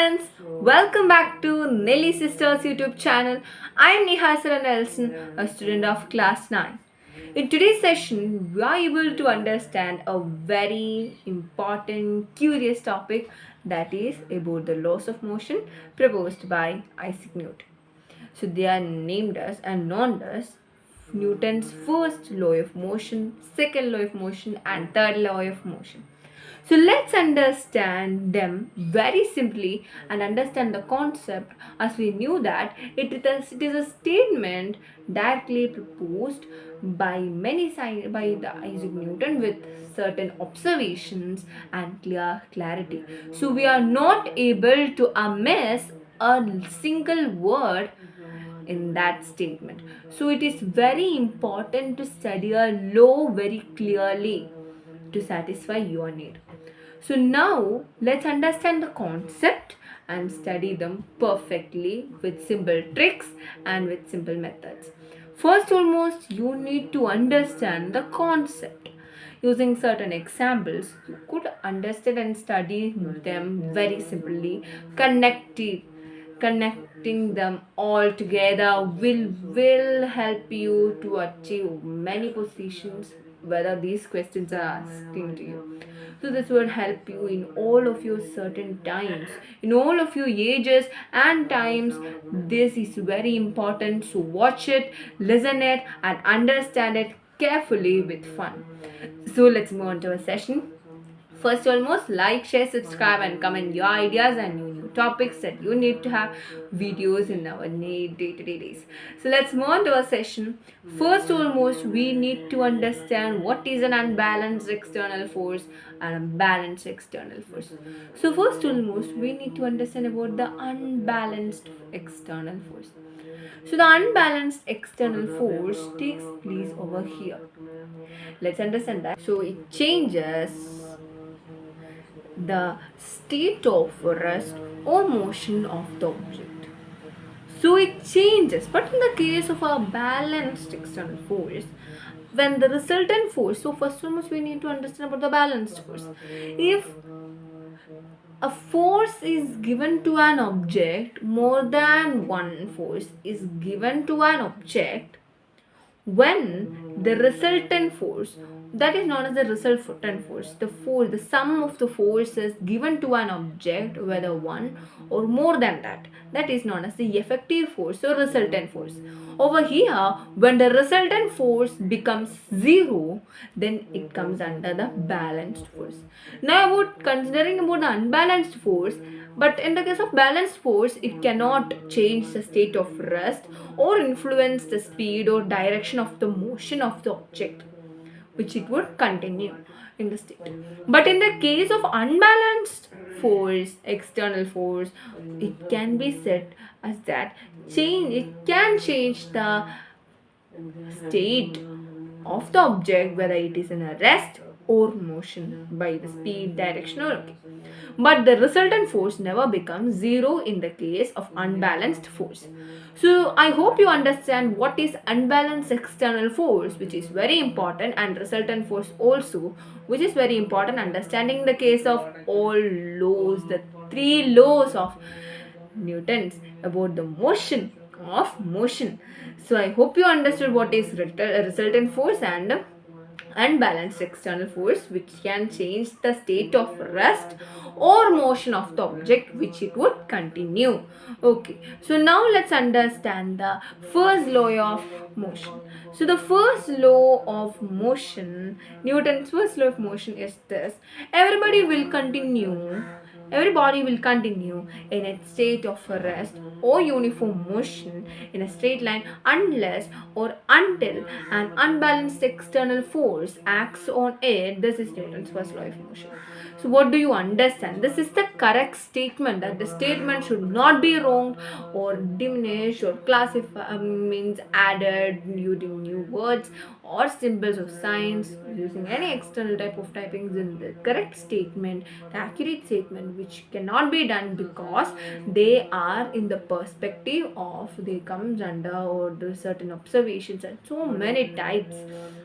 friends, welcome back to Nelly Sisters YouTube channel. I am Nihasara Nelson, a student of class 9. In today's session, we are able to understand a very important, curious topic that is about the laws of motion proposed by Isaac Newton. So they are named as and known as Newton's first law of motion, second law of motion, and third law of motion. So let's understand them very simply and understand the concept as we knew that it is a statement directly proposed by by the Isaac Newton with certain observations and clear clarity. So we are not able to miss a single word in that statement. So it is very important to study a law very clearly to satisfy your need. So now let's understand the concept and study them perfectly with simple tricks and with simple methods. First, almost you need to understand the concept. Using certain examples, you could understand and study them very simply. Connecting them all together will help you to achieve many positions whether these questions are asking to you. So this will help you in all of your certain times, in all of your ages and times. This is very important. So watch it, listen it, and understand it carefully with fun. So let's move on to a session. First, almost like, share, subscribe, and comment your ideas and new topics that you need to have videos in our day-to-day days. So let's move on to our session. First, almost we need to understand what is an unbalanced external force and a balanced external force. So first, almost we need to understand about the unbalanced external force. So the unbalanced external force takes place over here. Let's understand that. So it changes the state of rest or motion of the object. So it changes. But in the case of a balanced external force, when the resultant force, so first almost we need to understand about the balanced force. If a force is given to an object, more than one force is given to an object, when the resultant force, that is known as the resultant force, the sum of the forces given to an object, whether one or more than that, that is known as the effective force or resultant force. Over here, when the resultant force becomes zero, then it comes under the balanced force. Now about considering about the unbalanced force, but in the case of balanced force, it cannot change the state of rest or influence the speed or direction of the motion of the object, which it would continue in the state. But in the case of unbalanced force, external force, it can be said as that it can change the state of the object, whether it is in a rest or motion by the speed, direction, or okay. But the resultant force never becomes zero in the case of unbalanced force. So I hope you understand what is unbalanced external force, which is very important, and resultant force also, which is very important. Understanding the case of all laws, the three laws of Newton's about the motion of motion. So I hope you understood what is resultant force and unbalanced external force, which can change the state of rest or motion of the object, which it would continue. Okay, so now let's understand the first law of motion. So the first law of motion, Newton's first law of motion is this: every body will continue in its state of rest or uniform motion in a straight line unless or until an unbalanced external force acts on it. This is Newton's first law of motion. So what do you understand? This is the correct statement, that the statement should not be wrong or diminished or classified, means added using new words or symbols or signs, using any external type of typings in the correct statement, the accurate statement, which cannot be done because they are in the perspective of they comes under or the certain observations and so many types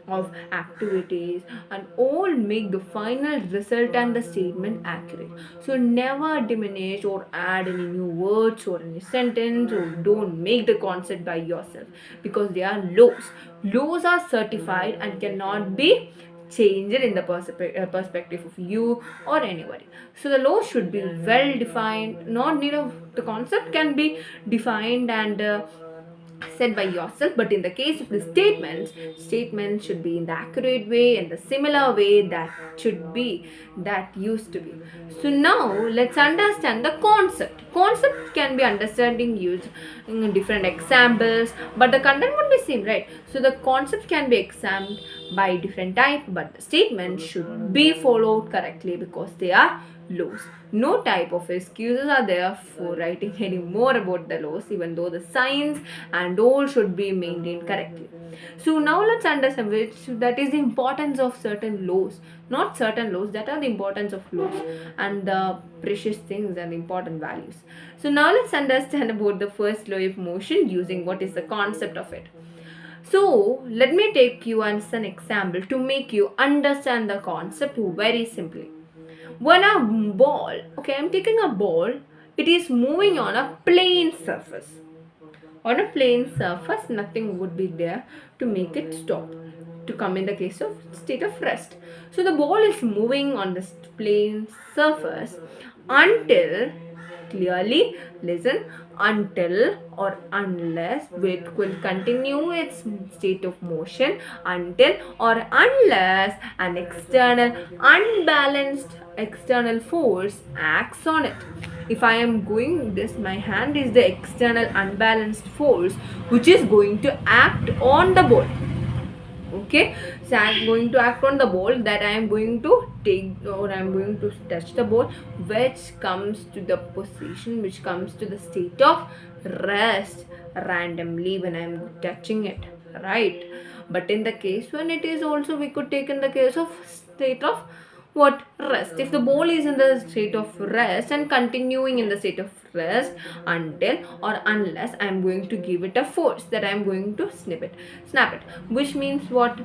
of activities, and all make the final result and the statement accurate. So never diminish or add any new words or any sentence, or don't make the concept by yourself, because they are laws. Laws are certified and cannot be changed in the perspective of you or anybody. So the law should be well defined, not the concept can be defined and said by yourself, but in the case of the statements should be in the accurate way and the similar way that should be, that used to be. So now let's understand the concept can be understanding used in different examples, but the content would be same, right? So the concept can be examined by different type, but the statements should be followed correctly because they are laws. No type of excuses are there for writing any more about the laws, even though the science and all should be maintained correctly. So now let's understand which that is the importance of certain laws, not certain laws, that are the importance of laws and the precious things and important values. So now let's understand about the first law of motion using what is the concept of it. So let me take you as an example to make you understand the concept very simply. When a ball, okay, I'm taking a ball, it is moving on a plane surface. On a plane surface, nothing would be there to make it stop, to come in the case of state of rest. So the ball is moving on this plane surface until, clearly listen, until or unless it will continue its state of motion until or unless an external unbalanced external force acts on it. If I am going this, my hand is the external unbalanced force which is going to act on the ball. Okay, so I'm going to act on the ball, that I am going to take or I'm going to touch the ball, which comes to the position, which comes to the state of rest randomly when I'm touching it, right? But in the case when it is also, we could take in the case of state of what, rest. If the ball is in the state of rest and continuing in the state of rest until or unless I am going to give it a force, that I am going to snap it, which means what,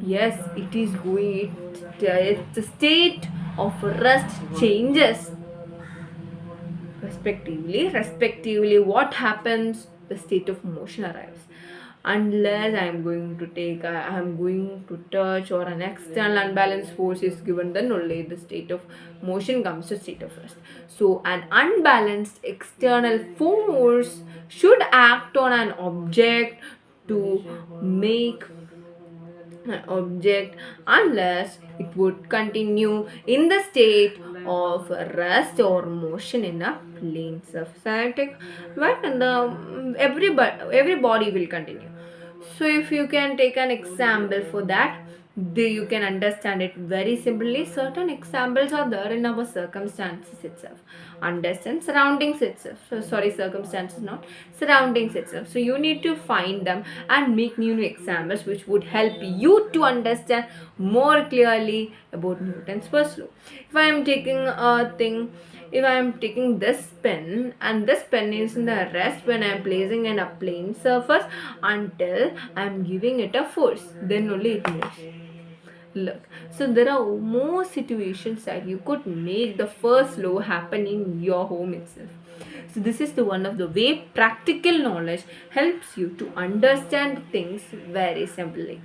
yes, it is going, it's the state of rest changes respectively what happens, the state of motion arrives. Unless I am going to take, I am going to touch, or an external unbalanced force is given, then only the state of motion comes to state of rest. So an unbalanced external force should act on an object to make an object, unless it would continue in the state of rest or motion in a plane surface, but and every body will continue. So if you can take an example for that, you can understand it very simply. Certain examples are there in our circumstances itself. Understand surroundings itself. So, sorry, circumstances, not surroundings itself. So you need to find them and make new examples which would help you to understand more clearly about Newton's first law. If I am taking a thing, if I am taking this pen and this pen is in the rest when I am placing in a plane surface until I am giving it a force, then only it moves. Look, so there are more situations that you could make the first law happen in your home itself. So this is the one of the way practical knowledge helps you to understand things very simply.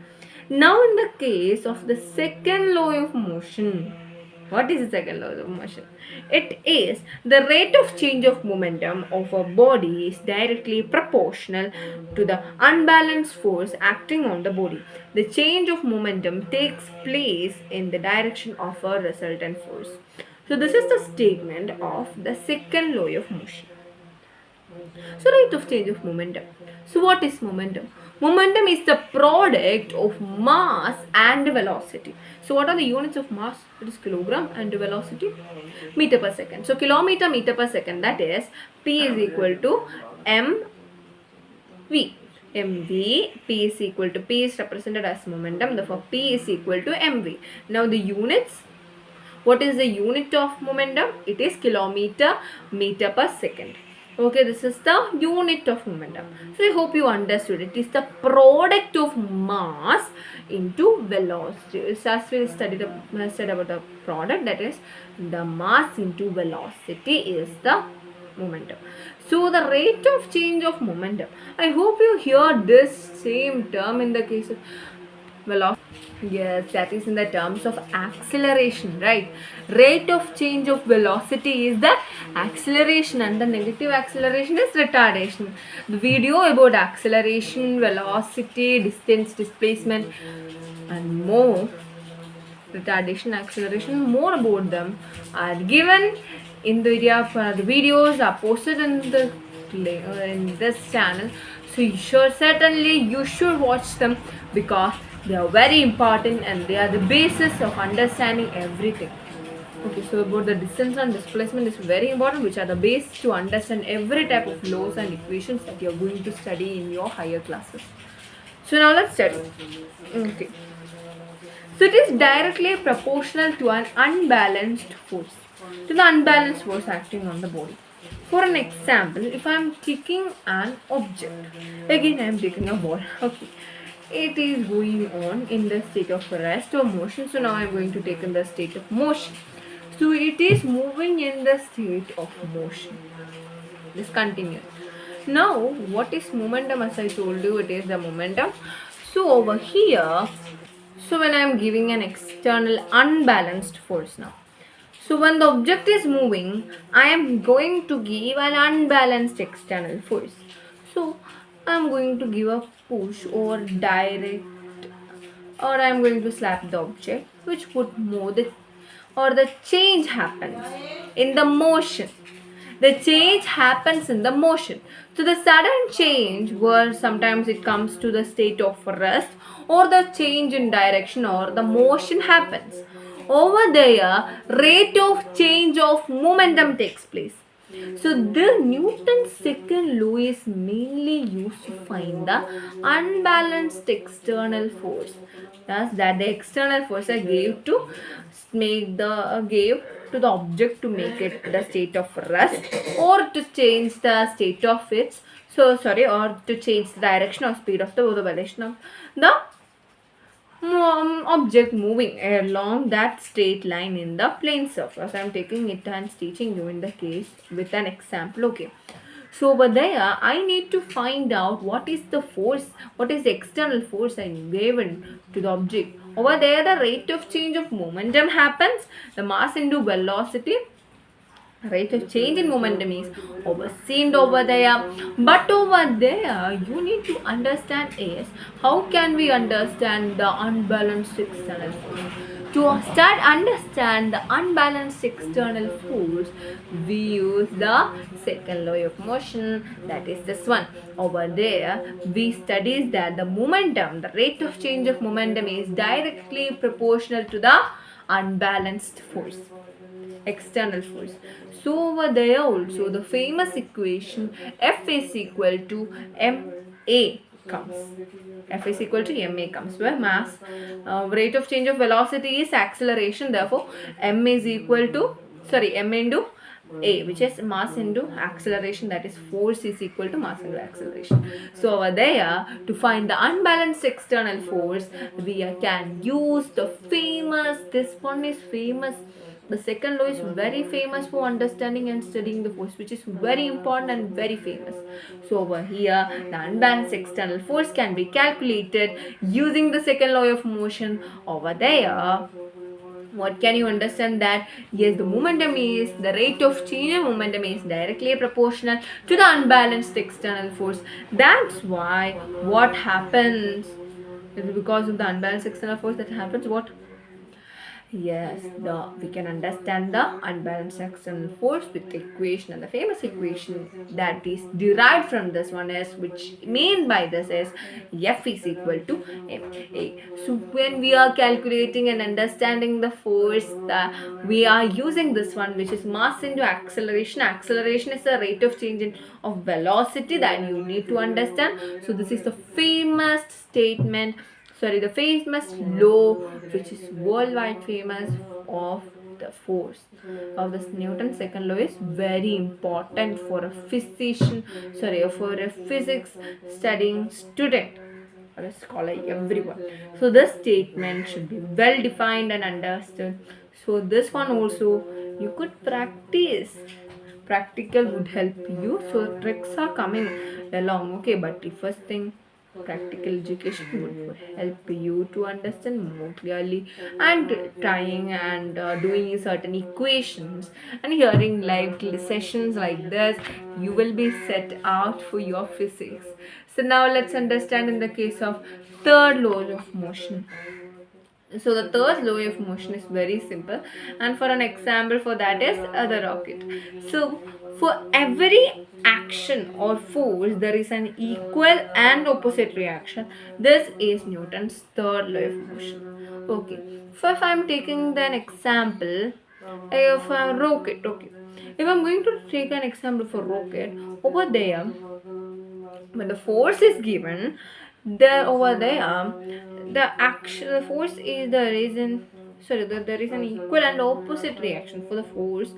Now in the case of the second law of motion, what is the second law of motion? It is the rate of change of momentum of a body is directly proportional to the unbalanced force acting on the body. The change of momentum takes place in the direction of a resultant force. So this is the statement of the second law of motion. So rate of change of momentum. So what is momentum? Momentum is the product of mass and velocity. So what are the units of mass? It is kilogram, and velocity meter per second. So kilometer meter per second, that is P is equal to mv. mv. P is equal to, P is represented as momentum, therefore P is equal to mv. Now the units, what is the unit of momentum? It is kilometer meter per second. Okay, this is the unit of momentum. So I hope you understood. It is the product of mass into velocity. So as we said about the product, that is the mass into velocity is the momentum. So the rate of change of momentum. I hope you hear this same term in the case of velocity. Yes, that is in the terms of acceleration, right? Rate of change of velocity is the acceleration and the negative acceleration is retardation. The video about acceleration, velocity, distance, displacement and more, retardation, acceleration, more about them are given in the video. The videos are posted in this channel, so certainly you should watch them because they are very important and they are the basis of understanding everything. Okay, so about the distance and displacement is very important, which are the base to understand every type of laws and equations that you are going to study in your higher classes. So now let's study. Okay. So it is directly proportional to an unbalanced force, to the unbalanced force acting on the body. For an example, if I am kicking an object, again I am taking a ball, okay, it is going on in the state of rest or motion. So now I am going to take in the state of motion. So it is moving in the state of motion. This continues. Now, what is momentum? As I told you, it is the momentum. So over here, so when I am giving an external unbalanced force now. So when the object is moving, I am going to give an unbalanced external force. So I am going to give a push or direct, or I am going to slap the object, which would move the change happens in the motion. The change happens in the motion. So the sudden change where sometimes it comes to the state of rest or the change in direction or the motion happens. Over there, rate of change of momentum takes place. So the Newton's second law is mainly used to find the unbalanced external force. Thus, that the external force I gave to make the gave to the object to make it the state of rest or to change the state of its or to change the direction or speed of the vibration of the object moving along that straight line in the plane surface. I am taking it and teaching you in the case with an example. Okay. So over there, I need to find out what is the force, what is the external force I given to the object. Over there, the rate of change of momentum happens, the mass into velocity. Rate of change in momentum is overseen over there, but over there you need to understand is how can we understand the unbalanced external force. To start understand the unbalanced external force, we use the second law of motion, that is this one. Over there we studies that the momentum, the rate of change of momentum is directly proportional to the unbalanced force, external force. So over there also the famous equation F is equal to ma comes. F is equal to ma comes where mass, rate of change of velocity is acceleration, therefore m is equal to m into a, which is mass into acceleration, that is force is equal to mass into acceleration. So over there, to find the unbalanced external force, we can use the famous, this one is famous, the second law is very famous for understanding and studying the force, which is very important and very famous. So over here, the unbalanced external force can be calculated using the second law of motion. Over there, what can you understand that yes, the momentum is, the rate of change of momentum is directly proportional to the unbalanced external force. That's why what happens, because of the unbalanced external force that happens, what Yes, we can understand the unbalanced external force with the equation, and the famous equation that is derived from this one is, which mean by this is F is equal to ma. So when we are calculating and understanding the force, we are using this one, which is mass into acceleration. Acceleration is the rate of change in of velocity that you need to understand. So this is the famous statement, sorry, the famous law, which is worldwide famous, of the force of this Newton's second law, is very important for a physician, sorry, for a physics studying student or a scholar, everyone. So this statement should be well defined and understood. So this one also you could practice. Practical would help you. So tricks are coming along, okay, but the first thing, practical education would help you to understand more clearly, and trying and doing certain equations and hearing live sessions like this, you will be set out for your physics. So now let's understand in the case of third law of motion. So the third law of motion is very simple, and for an example for that is the rocket. So for every action or force there is an equal and opposite reaction. This is Newton's third law of motion. Okay, so if I'm taking an example of a rocket, okay, if I'm going to take an example for rocket, over there when the force is given, there over there the actual force is the reason, sorry, there is an equal and opposite reaction for the force.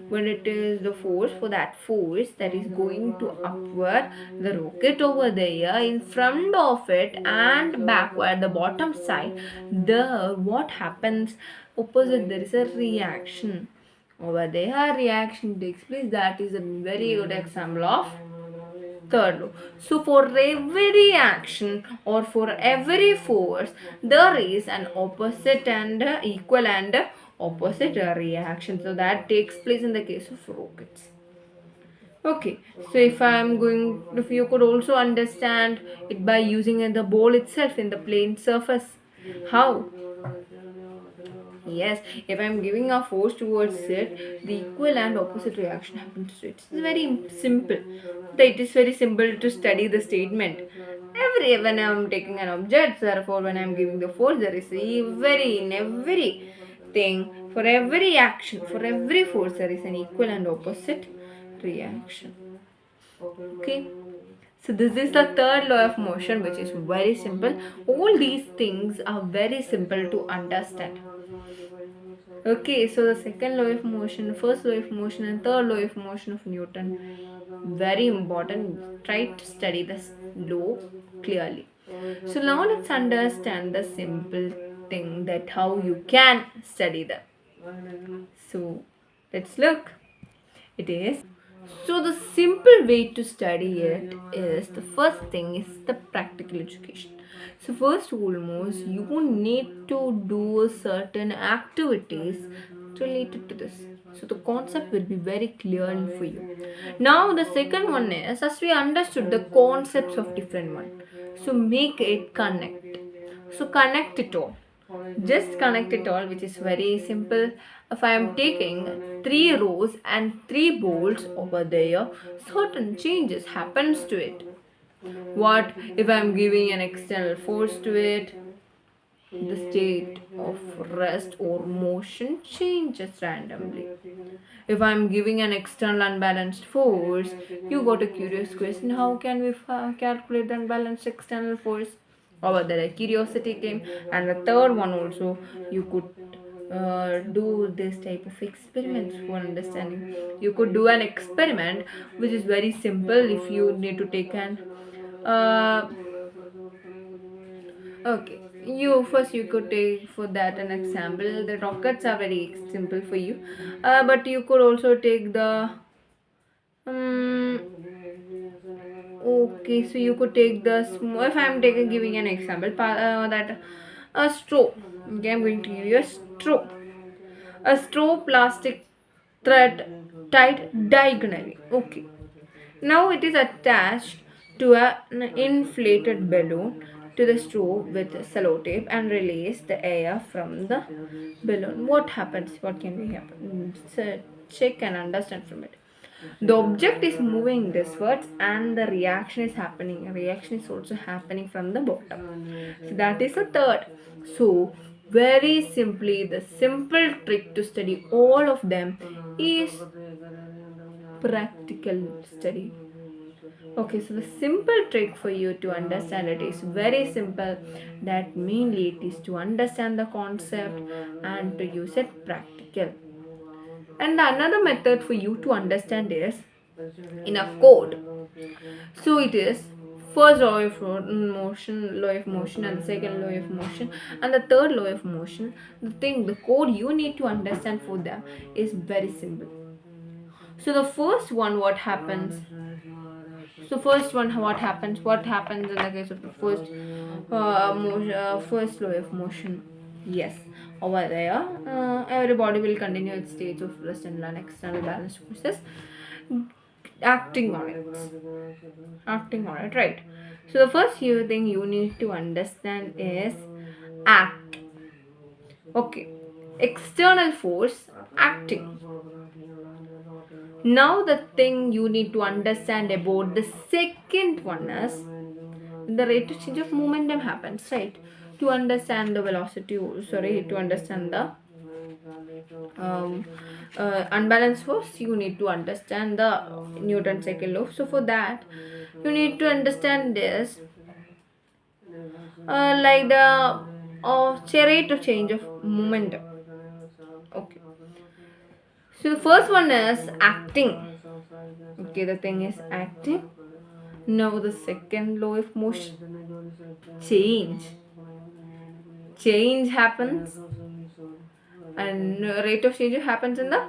When it is the force, for that force that is going to upward, the rocket over there in front of it and backward, the bottom side, the what happens opposite, there is a reaction over there, reaction takes place. That is a very good example of third law. So for every action or for every force, there is an opposite and equal and opposite reaction. So that takes place in the case of rockets. Okay, so if you could also understand it by using the ball itself in the plane surface. How? Yes, if I'm giving a force towards it, the equal and opposite reaction happens to it. It's very simple. It is very simple to study the statement. When I'm taking an object, therefore when I'm giving the force, there is in every thing, for every action, for every force, there is an equal and opposite reaction. Okay. So this is the third law of motion, which is very simple. All these things are very simple to understand. Okay, so the second law of motion, first law of motion, and third law of motion of Newton, very important. Try to study this law clearly. So now let's understand the simple thing, that how you can study them. So let's look. It is, so the simple way to study it is, the first thing is the practical education. So first foremost, you need to do certain activities related to this. So the concept will be very clear for you. Now the second one is, as we understood the concepts of different one, so make it connect. So connect it all. Just connect it all, which is very simple. If I am taking 3 rows and 3 bolts over there, certain changes happens to it. What if I am giving an external force to it? The state of rest or motion changes randomly. If I'm giving an external unbalanced force, you got a curious question, how can we calculate the unbalanced external force? Over there, curiosity came. And the third one also, you could do this type of experiments for understanding. You could do an experiment which is very simple. If you need to take an okay, you could take for that an example. The rockets are very simple for you, but you could also take the um, okay. So you could take the if I'm taking giving an example, that a straw. Okay, I'm going to give you a straw. A straw plastic thread tied diagonally. Okay. Now it is attached to an inflated balloon to the straw with sellotape and release the air from the balloon. What happens? What can we happen? So check and understand from it. The object is moving this and the reaction is happening. Reaction is also happening from the bottom. So that is the third. So very simply, the simple trick to study all of them is practical study. Okay, so the simple trick for you to understand it is very simple. That mainly it is to understand the concept and to use it practical. And another method for you to understand is in a code. So it is first law of motion, and the second law of motion, and the third law of motion. The code you need to understand for them is very simple. So the first one, what happens? So first one, what happens? What happens in the case of the first law of motion? Yes, over there, everybody will continue its state of rest and learn external balance forces, acting on it, right? So the first thing you need to understand is act. Okay, external force acting. Now the thing you need to understand about the second one is the rate of change of momentum happens, right? To understand the velocity, to understand the unbalanced force, you need to understand the Newton second law. So for that, you need to understand this, like the rate of change of momentum. Okay. So the first one is acting. Okay, the thing is acting. Now the second law of motion, change. Change happens, and rate of change happens in the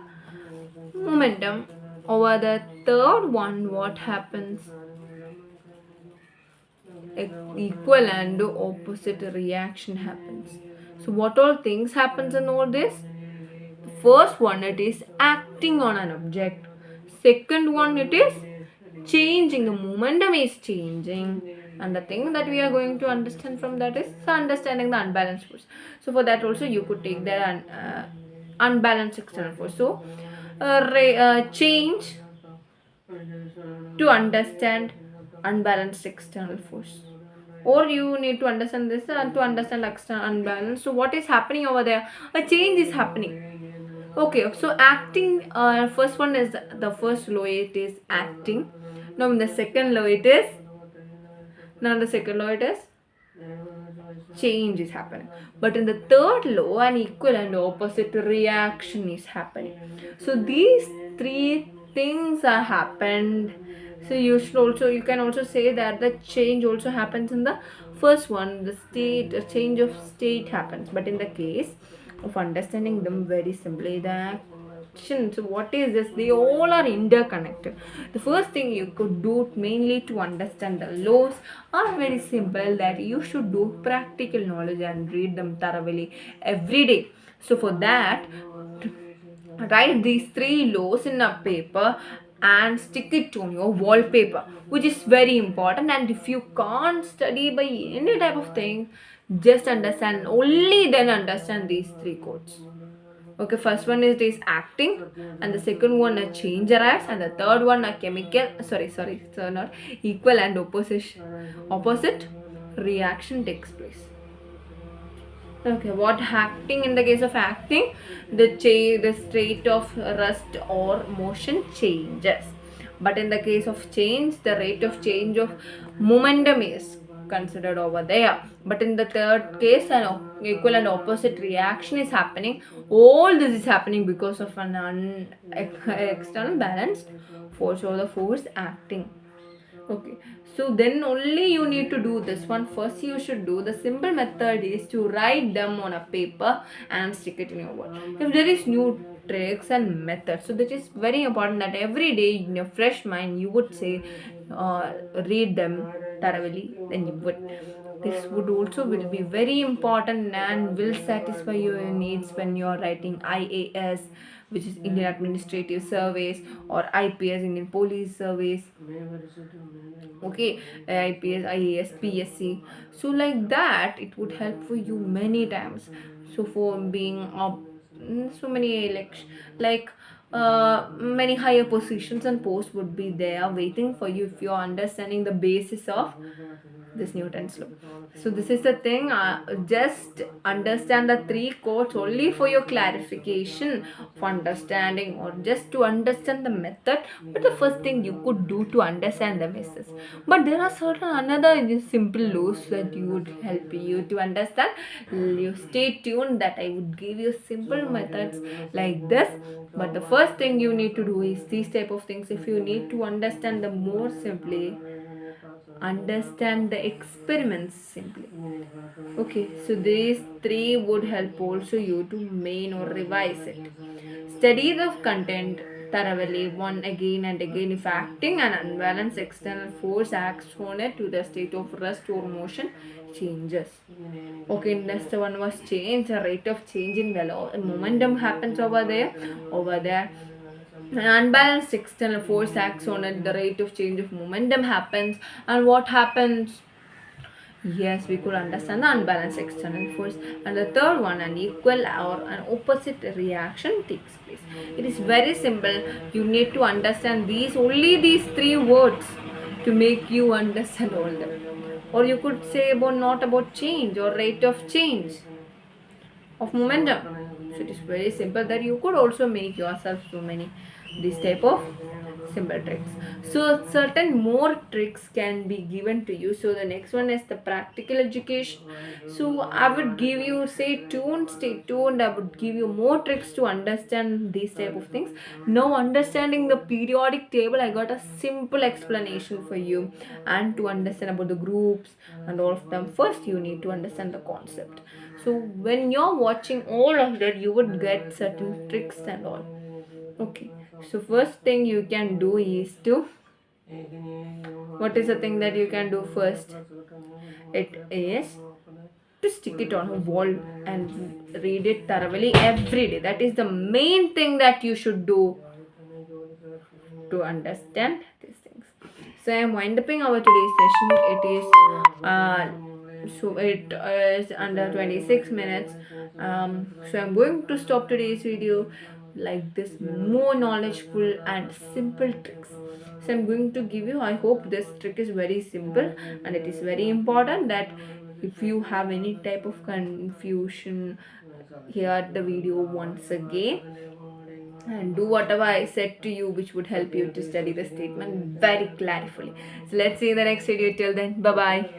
momentum. Over the third one, what happens? Equal and opposite reaction happens. So what all things happens in all this? First one, it is acting on an object. Second one, it is changing. The momentum is changing. And the thing that we are going to understand from that is understanding the unbalanced force. So for that also you could take the unbalanced external force. So change to understand unbalanced external force, or you need to understand this and to understand external unbalance. So what is happening over there? A change is happening. Okay, so acting, first one is the first law, it is acting. Now in the second law it is, change is happening. But in the third law, an equal and opposite reaction is happening. So these three things are happened. So you can also say that the change also happens in the first one, the change of state happens. But in the case of understanding them very simply, the actions, what is this? They all are interconnected. The first thing you could do mainly to understand the laws are very simple, that you should do practical knowledge and read them thoroughly every day. So for that, write these three laws in a paper and stick it on your wallpaper, which is very important. And if you can't study by any type of thing, just understand, only then understand these three codes. Okay, first one is this acting, and the second one a change arrives, and the third one a chemical, so not equal and opposite reaction takes place. Okay, what acting? In the case of acting, the state of rest or motion changes. But in the case of change, the rate of change of momentum is considered over there. But in the third case, an equal and opposite reaction is happening. All this is happening because of an external balanced force, or the force acting. Okay, so then only you need to do this one. First you should do the simple method is to write them on a paper and stick it in your wall. If there is new tricks and methods, so that is very important that every day in your fresh mind you would say, read them thoroughly, then you would. This would also will be very important and will satisfy your needs when you are writing IAS, which is Indian Administrative Service, or IPS, Indian Police Service, okay, IPS, IAS, PSC. So like that, it would help for you many times. So for being up, so many like many higher positions and posts would be there waiting for you if you're understanding the basis of this Newton's law. So this is the thing. Just understand the three codes only for your clarification, for understanding, or just to understand the method. But the first thing you could do to understand them is this. But there are certain another simple laws that you would help you to understand. You stay tuned that I would give you simple methods like this. But the first thing you need to do is these type of things. If you need to understand them more simply, understand the experiments simply. Okay, so these three would help also you to main or revise it. Study the content thoroughly one again and again. If acting an unbalanced external force acts on it to the state of rest or motion changes. Okay, next one was change, the rate of change in momentum happens over there. An unbalanced external force acts on it, the rate of change of momentum happens. And what happens? Yes, we could understand the unbalanced external force. And the third one, an equal or an opposite reaction takes place. It is very simple. You need to understand these three words to make you understand all them. Or you could say about not about change or rate of change of momentum. So it is very simple that you could also make yourself so many this type of simple tricks. So certain more tricks can be given to you. So the next one is the practical education. So I would give you, stay tuned. I would give you more tricks to understand these type of things. Now understanding the periodic table, I got a simple explanation for you. And to understand about the groups and all of them, first you need to understand the concept. So when you're watching all of that, you would get certain tricks and all. Okay, so first thing you can do is to, what is the thing that you can do first? It is to stick it on a wall and read it thoroughly every day. That is the main thing that you should do to understand these things. So I am winding our today's session. It is under 26 minutes. So I'm going to stop today's video like this, more knowledgeable and simple tricks. So I'm going to give you, I hope this trick is very simple, and it is very important that if you have any type of confusion, hear the video once again and do whatever I said to you, which would help you to study the statement very clarifully. So let's see you in the next video. Till then, bye bye.